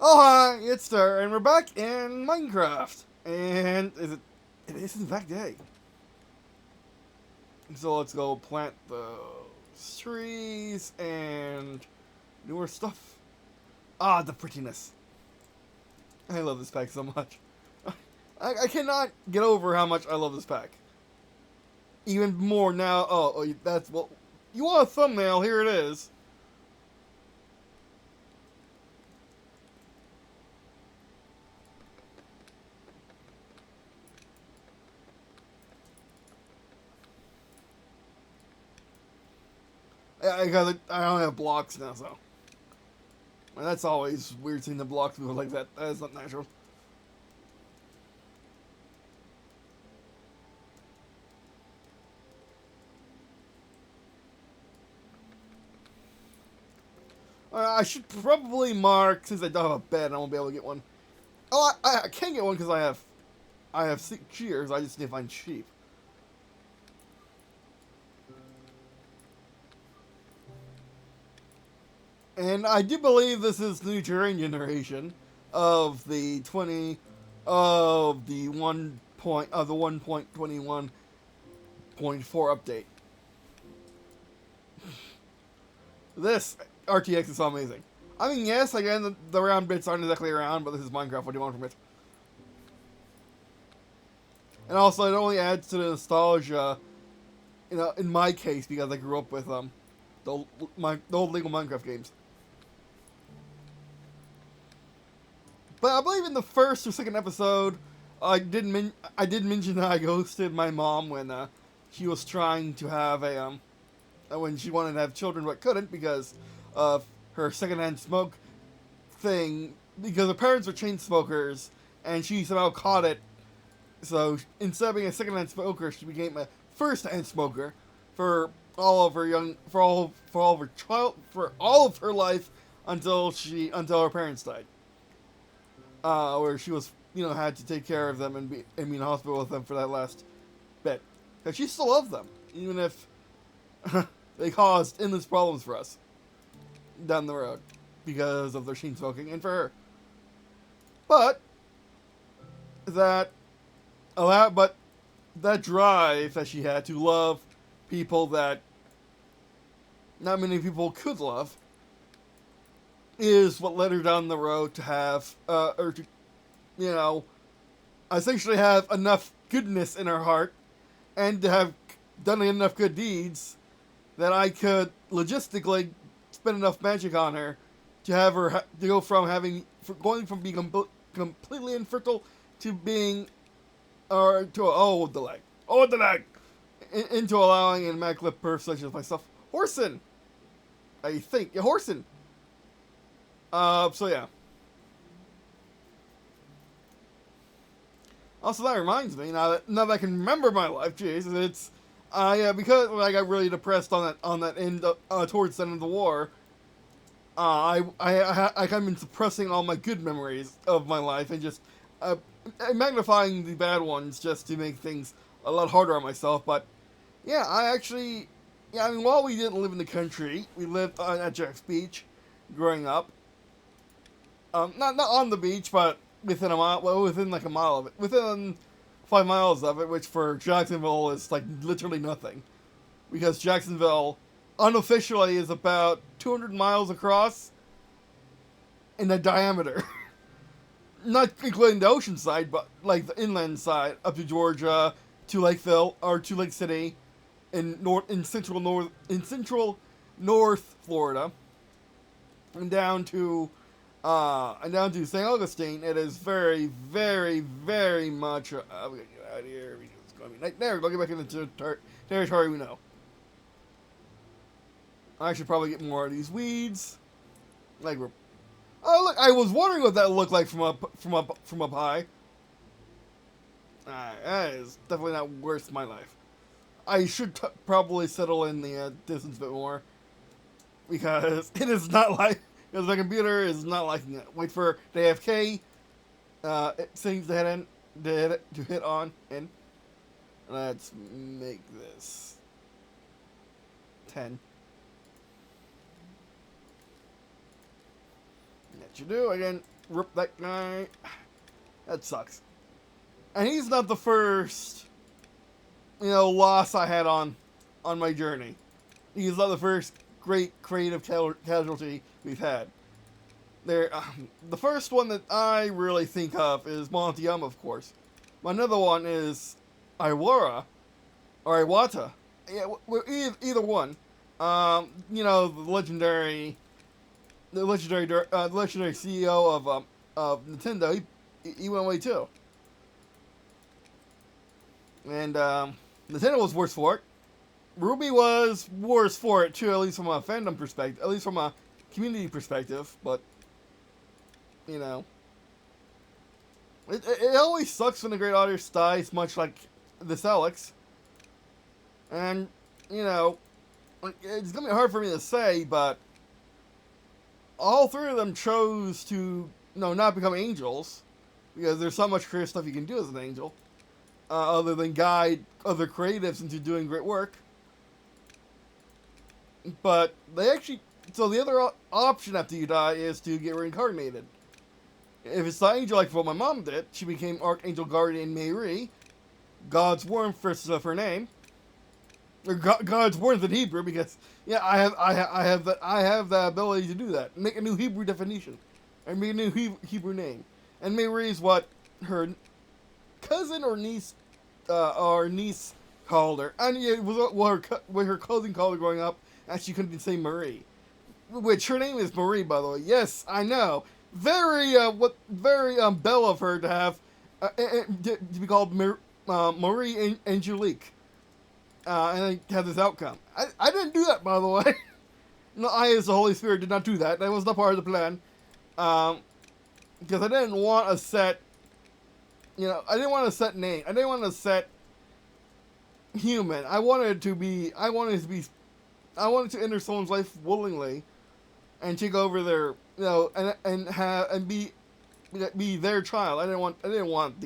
Oh hi, it's Star, and we're back in Minecraft. And it is in fact day. So let's go plant the trees and newer stuff. Ah, the prettiness. I love this pack so much. I cannot get over how much I love this pack. Even more now. Oh, that's well. You want a thumbnail? Here it is. I don't have blocks now, so that's always weird seeing the blocks move like that. That is not natural. I should probably mark, since I don't have a bed, I won't be able to get one. Oh, I can get one because I have shears. I just need to find sheep. And I do believe this is the new terrain generation of the 1.21.4 update. This RTX is so amazing. I mean, yes, again, the round bits aren't exactly round, but this is Minecraft. What do you want from it? And also, it only adds to the nostalgia, in my case, because I grew up with the old legal Minecraft games. But I believe in the first or second episode, I did mention that I ghosted my mom when she was trying to have when she wanted to have children but couldn't because of her secondhand smoke thing, because her parents were chain smokers and she somehow caught it. So instead of being a secondhand smoker, she became a first-hand smoker for all of her life until her parents died. Where she was, had to take care of them and be in hospital with them for that last bit. Because she still loved them, even if they caused endless problems for us down the road because of their chain smoking and for her. But but that drive that she had to love people that not many people could love is what led her down the road to have, essentially have enough goodness in her heart and to have done enough good deeds that I could logistically spend enough magic on her to have her to go from going from being completely infertile to being, the lag, into allowing an immaculate birth such as myself. Horson, I think, yeah, Horson. So yeah. Also, that reminds me, now that I can remember my life, jeez, it's because I got really depressed on that end towards the end of the war. I've been suppressing all my good memories of my life and just magnifying the bad ones just to make things a lot harder on myself. But yeah, I mean, while we didn't live in the country, we lived at Jack's Beach, growing up. Not on the beach, but within a mile. Well, within like a mile of it, within 5 miles of it, which for Jacksonville is like literally nothing, because Jacksonville unofficially is about 200 miles across in the diameter. Not including the ocean side, but like the inland side up to Georgia, to Lakeville or to Lake City, in central North Florida, and down to St. Augustine. It is very, very, very much. We gotta get out of here because it's gonna be night. There, go get back into the territory we know. I should probably get more of these weeds. Oh look! I was wondering what that looked like from up high. That is definitely not worth my life. I should probably settle in the distance a bit more because it is not like because my computer is not liking it. Wait for the AFK settings to hit on in. Let's make this 10. That you do again. rip that guy. That sucks. And he's not the first, loss I had on my journey. He's not the first great creative casualty we've had. The first one that I really think of is Montiyama, of course. Another one is Iwara, or Iwata. Yeah, either one. The legendary CEO of Nintendo. He went away too. And Nintendo was worse for it. Ruby was worse for it too, at least from a fandom perspective, at least from a community perspective. But it always sucks when a great artist dies, much like this Alex. And it's gonna be hard for me to say, but all three of them chose to not become angels because there's so much creative stuff you can do as an angel, other than guide other creatives into doing great work. But so the other option after you die is to get reincarnated. If it's the angel like what my mom did, she became Archangel Guardian Mary, God's warmth first of her name. Or God's warmth in Hebrew, because I have the ability to do that. Make a new Hebrew definition, and make a new Hebrew name. And Mary is what her cousin or niece called her, and it was what her cousin called her growing up, and she couldn't say Marie, which her name is Marie, by the way. Yes, I know. Very Belle of her to have to be called Marie Angelique. And I had this outcome. I didn't do that, by the way. No, I, as the Holy Spirit, did not do that. That was not part of the plan. Because I didn't want a set. I didn't want a set name. I didn't want a set human. I wanted to enter someone's life willingly, and take over their, and be their child. I didn't want didn't want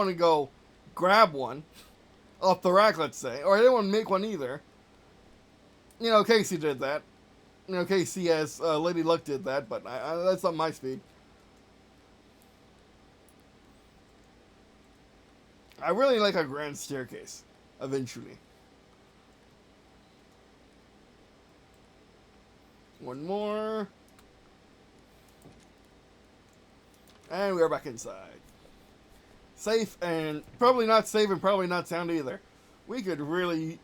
to go grab one off the rack, let's say, or I didn't want to make one either. Casey did that. Casey as Lady Luck did that, but that's not my speed. I really like a grand staircase, eventually. One more. And we are back inside. Safe and probably not safe and probably not sound either. We could really...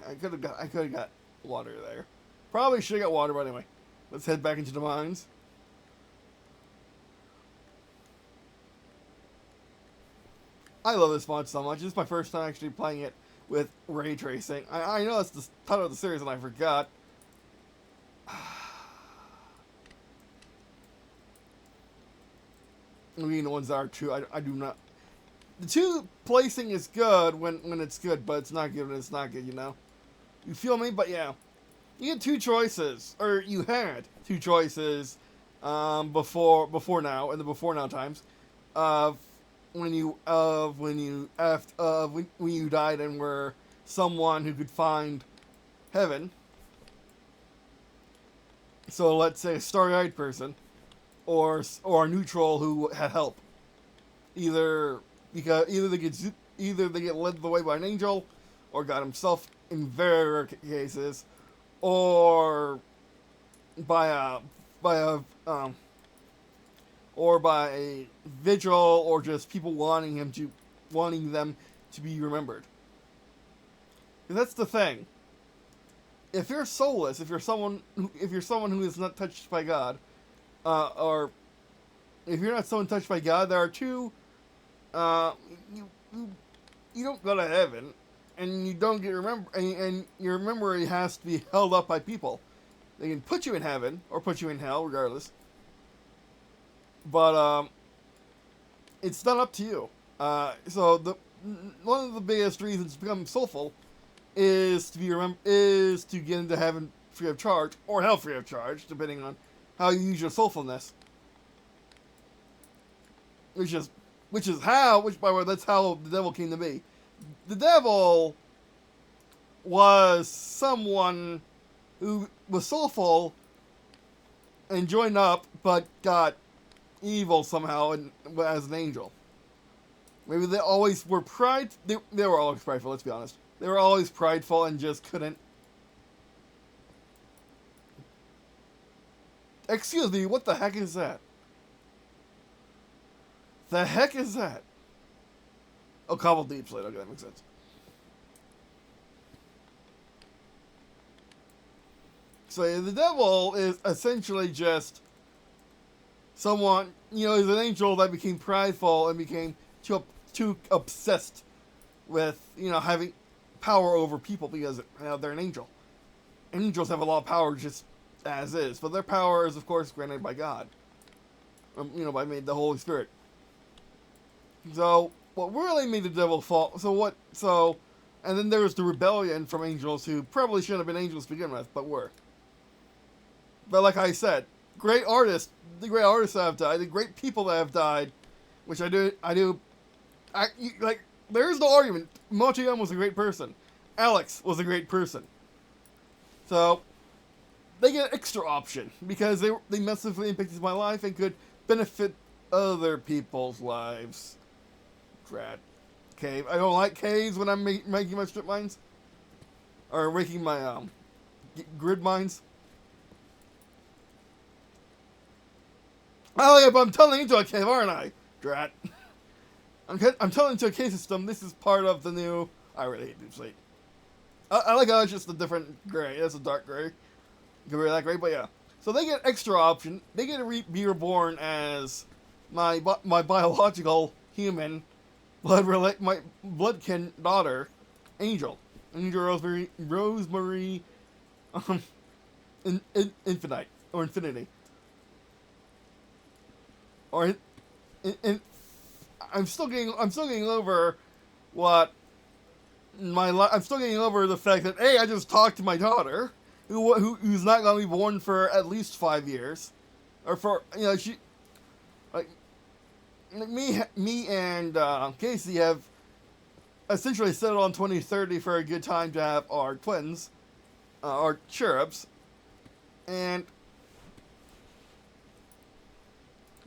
I could have got water there. Probably should have got water, but anyway. Let's head back into the mines. I love this mod so much. This is my first time actually playing it with ray tracing. I know that's the title of the series and I forgot. I mean, the ones that are two, I do not. The two placing is good when it's good, but it's not good when it's not good, You feel me? But yeah. You get two choices, or you had two choices before now, in the before now times, of when you died and were someone who could find heaven. So let's say a starry-eyed person, or a neutral who had help. Either they get led the way by an angel, or God himself in very rare cases, or by a vigil, or just people wanting them to be remembered. And that's the thing. If you're soulless, if you're someone who is not touched by God, or if you're not someone touched by God, there are two. You don't go to heaven, and you don't get and your memory has to be held up by people. They can put you in heaven or put you in hell, regardless. But it's not up to you. So one of the biggest reasons to become soulful is to get into heaven free of charge, or hell free of charge, depending on how you use your soulfulness. By the way, that's how the devil came to be. The devil was someone who was soulful and joined up, but got evil somehow and as an angel. Maybe they always were they were always prideful, let's be honest. They were always prideful and just couldn't. Excuse me, what the heck is that? The heck is that? Oh, cobbled deep slate. Okay, that makes sense. So yeah, the devil is essentially just someone, is an angel that became prideful and became too obsessed with, having power over people because they're an angel. Angels have a lot of power just as is, but their power is, of course, granted by God. By the Holy Spirit. So, what really made the devil fall... And then there was the rebellion from angels who probably shouldn't have been angels to begin with, but were. But like I said, the great artists that have died, the great people that have died, which there's no argument. Motoyama was a great person. Alex was a great person. So, they get an extra option, because they massively impacted my life and could benefit other people's lives. Drat. Cave. I don't like caves when I'm making my strip mines. Or making my, grid mines. Oh yeah, but I'm tunneling into a cave, aren't I? Drat. I'm tunneling into a cave system. This is part of the new... I really hate Deep Slate. I like how it's just a different gray. It's a dark gray. Get rid of that gray, but yeah. So they get extra option. They get to be reborn as my biological human my bloodkin daughter, Angel. Angel Rosemary, Infinity. I'm still getting over I'm still getting over the fact that, hey, I just talked to my daughter, who's not going to be born for at least 5 years, or for she, me and Casey have essentially settled on 2030 for a good time to have our twins, our cherubs, and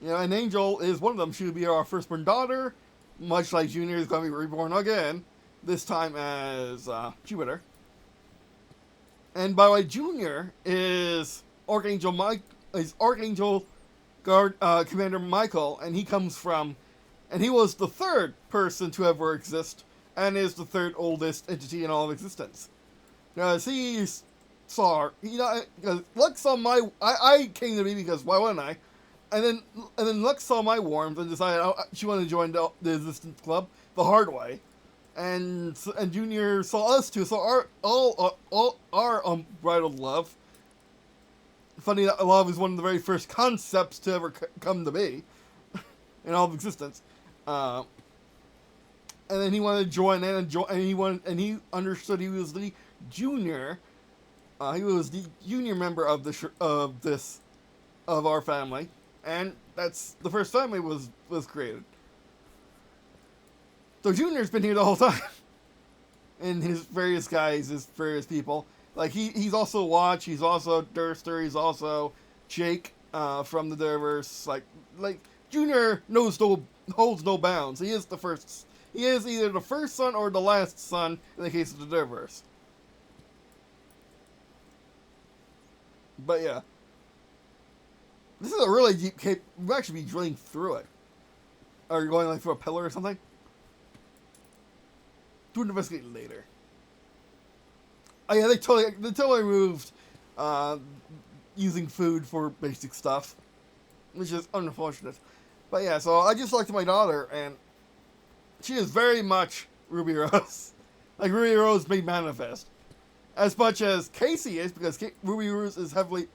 and Angel is one of them. She would be our firstborn daughter, much like Junior is going to be reborn again, this time as Jupiter. And by the way, Junior is Archangel Guard Commander Michael, and he was the third person to ever exist, and is the third oldest entity in all of existence. Because he saw, Lux saw I came to be because why wouldn't I? And then Lux saw my warmth and decided she wanted to join the Existence Club the hard way, and Junior saw us too. So our unbridled love. Funny that love is one of the very first concepts to ever come to be in all of existence. And then he wanted to join in, and he understood he was the junior. He was the junior member of our family, and that's the first family was created. So Junior's been here the whole time, in his various guises, various people. Like he's also Watch, he's also Durster, he's also Jake from the Durverse. Like Junior holds no bounds. He is either the first son or the last son in the case of the Durverse. But yeah, this is a really deep cave. We'll actually be drilling through it. Are you going through a pillar or something? Do investigate later. Oh yeah, they totally removed using food for basic stuff, which is unfortunate. But yeah, so I just talked to my daughter, and she is very much Ruby Rose. Like Ruby Rose made manifest. As much as Casey is, because Ruby Rose is heavily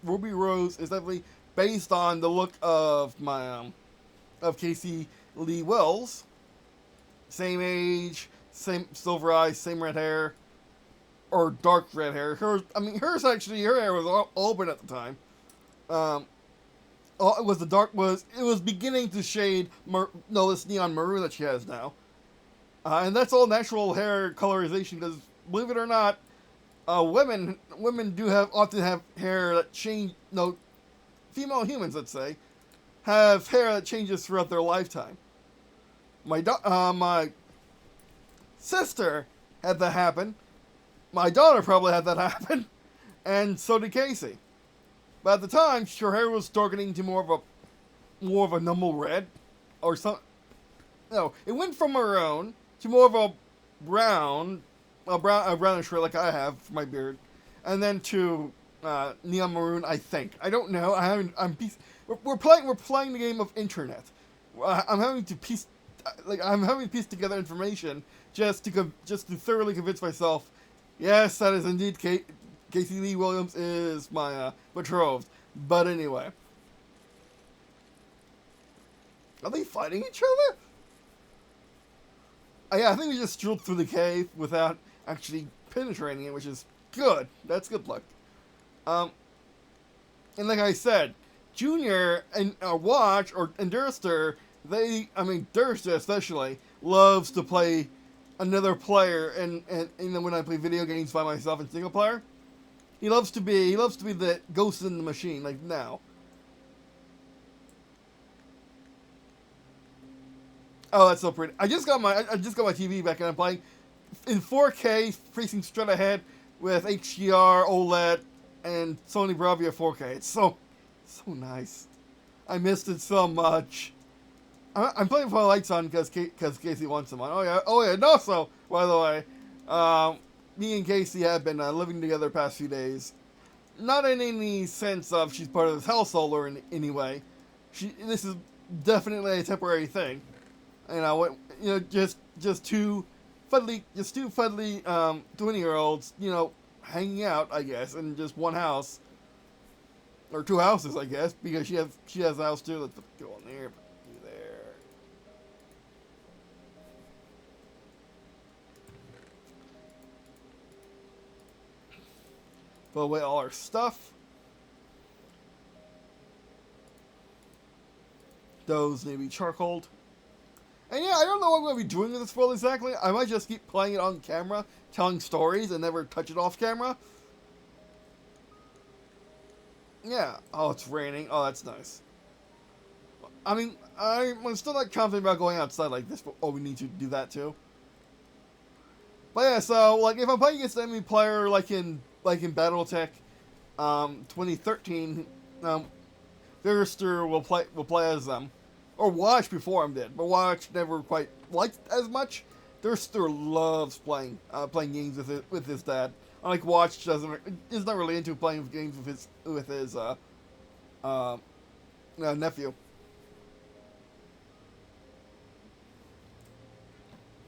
based on the look of of Casey Lee Wells. Same age, same silver eyes, same red hair. Or dark red hair. Her hair was auburn at the time. It was beginning to shade this neon maroon that she has now. And that's all natural hair colorization, because believe it or not, women often have hair that change, female humans, let's say, have hair that changes throughout their lifetime. My sister had that happen. My daughter probably had that happen, and so did Casey. But at the time, her hair was darkening to more of a normal red, or some. No, it went from maroon to more of a brownish red like I have for my beard, and then to neon maroon. I think. I don't know. I haven't. We're playing the game of internet. I'm having to piece together information just to thoroughly convince myself. Yes, that is indeed Casey Lee Williams is my betrothed. But anyway, are they fighting each other? Yeah, I think we just drilled through the cave without actually penetrating it, which is good. That's good luck. And like I said, Junior and Watch and Durster, Durster especially loves to play another player, and when I play video games by myself in single player, he loves to be the ghost in the machine, like now. Oh, that's so pretty. I just got my TV back, and I'm playing in 4K, facing straight ahead with HDR, OLED, and Sony Bravia 4K. It's so nice. I missed it so much. I'm playing with my lights on because Casey wants them on. Oh yeah. And also, by the way, me and Casey have been living together the past few days. Not in any sense of she's part of this household or in any way. This is definitely a temporary thing. Just two fuddly 20-year-olds, hanging out, I guess, in just one house. Or two houses, I guess, because she has a house too. Let's go on there. Put away all our stuff. Those need to be charcoaled. And yeah, I don't know what I'm going to be doing with this world exactly. I might just keep playing it on camera, telling stories, and never touch it off camera. Yeah. Oh, it's raining. Oh, that's nice. I'm still not confident about going outside like this, but we need to do that too. But yeah, so if I'm playing against an enemy player like in BattleTech 2013, Durster will play as them. Or Watch before him did, but Watch never quite liked as much. Durster loves playing games with his dad. Unlike Watch is not really into playing games with his nephew.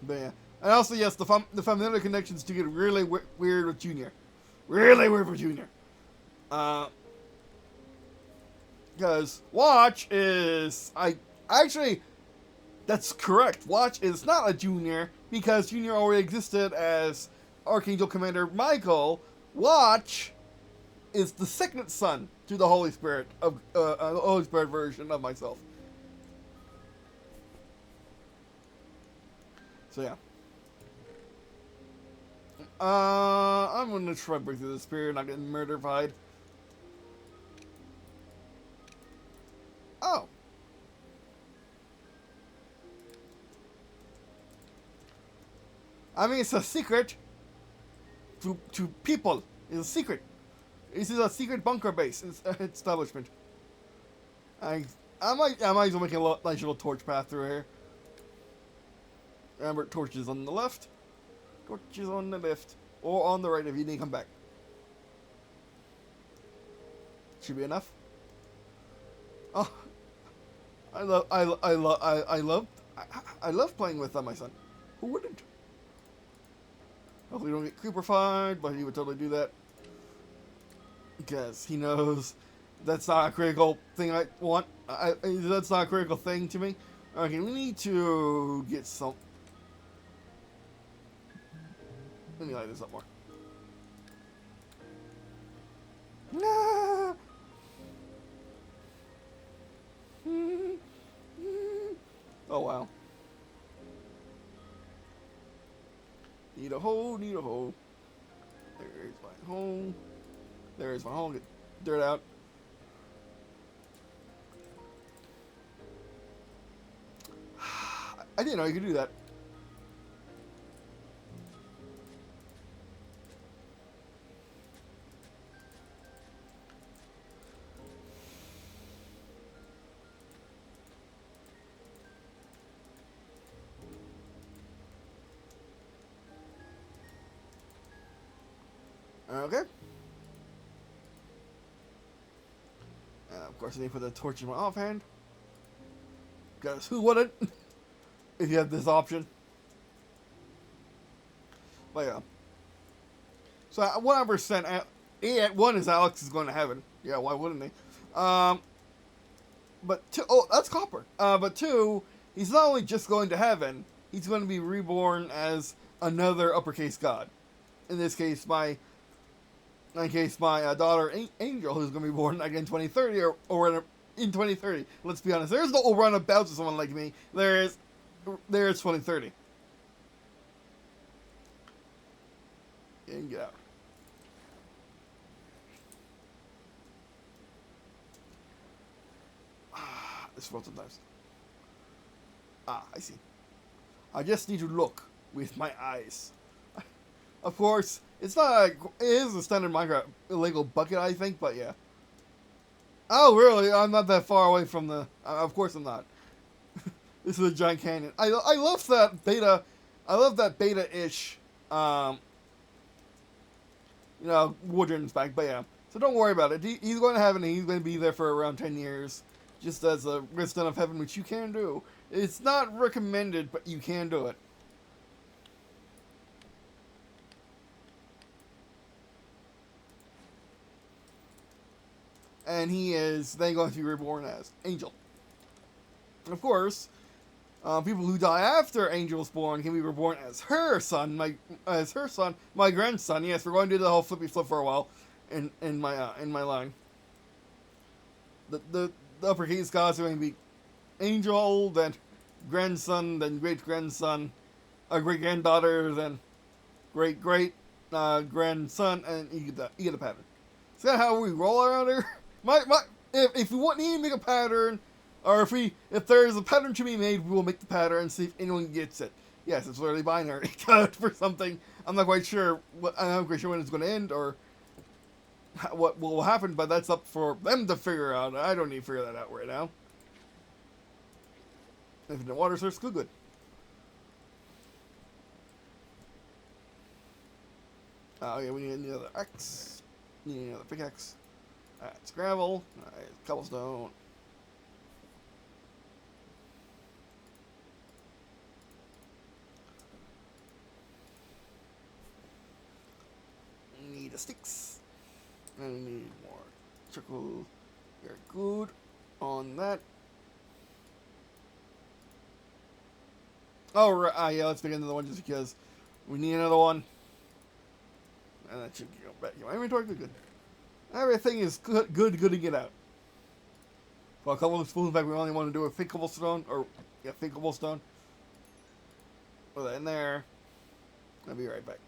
But yeah, and also yes, the familiar connections do get really weird with Junior. Really weird for Junior. Because Watch is Actually, that's correct. Watch is not a Junior, because Junior already existed as Archangel Commander Michael. Watch is the second son to the Holy Spirit of Holy Spirit version of myself. So yeah. I'm gonna try to break through this spear, not getting murdered. Oh. It's a secret to people. It's a secret. This is a secret bunker base establishment. I might as well make a nice little torch path through here. Remember, torches on the left. Torches on the left. Or on the right if you need to come back. Should be enough. Oh, I love playing with my son. Who wouldn't? Hopefully we don't get creeper-fied, but he would totally do that. Because he knows that's not a critical thing I want. That's not a critical thing to me. Okay, we need to get some... Let me light this up more. No! Oh, wow. Need a hole, need a hole. There's my hole. There's my hole. Get dirt out. I didn't know you could do that. Okay. Of course, I need to put the torch in my offhand. Because who wouldn't? If you have this option. But yeah. So 100%. One is Alex is going to heaven. Yeah, why wouldn't he? But two, oh, that's copper. But two, he's not only just going to heaven, he's going to be reborn as another uppercase god. In this case, my daughter Angel, who's going to be born like in 2030 or in 2030. Let's be honest, there's no runabout to someone like me. There's 2030. And get out. This world sometimes. I see. I just need to look with my eyes. Of course, it's not like, it is a standard Minecraft illegal bucket, I think, but yeah. Oh, really? I'm not that far away from the... of course I'm not. This is a giant canyon. I love that beta... I love that beta-ish, woodlands back, but yeah. So don't worry about it. He's going to heaven, and he's going to be there for around 10 years. Just as a resident of heaven, which you can do. It's not recommended, but you can do it. And he is then going to be reborn as Angel. Of course, people who die after Angel is born can be reborn as her son, my grandson. Yes, we're going to do the whole flippy flip for a while, in my line. The uppercase gods are going to be Angel, then grandson, then great grandson, a great granddaughter, then great grandson, and you get a pattern. Is that how we roll around here? If we need to make a pattern, or if there is a pattern to be made, we will make the pattern and see if anyone gets it. Yes, it's literally binary code for something. I'm not quite sure. I'm not quite sure when it's going to end or what will happen, but that's up for them to figure out. I don't need to figure that out right now. Infinite water source, good. Oh yeah, we need another axe. We need another pickaxe. It's gravel. Cobblestone. We need the sticks. And we need more charcoal. You're good on that. Oh, right. Yeah, let's make another one just because we need another one. And that should go back in my inventory. Good. Everything is good to get out. For a couple of spoons back, we only want to do a thick cobblestone, thick cobblestone. Put that in there. I'll be right back.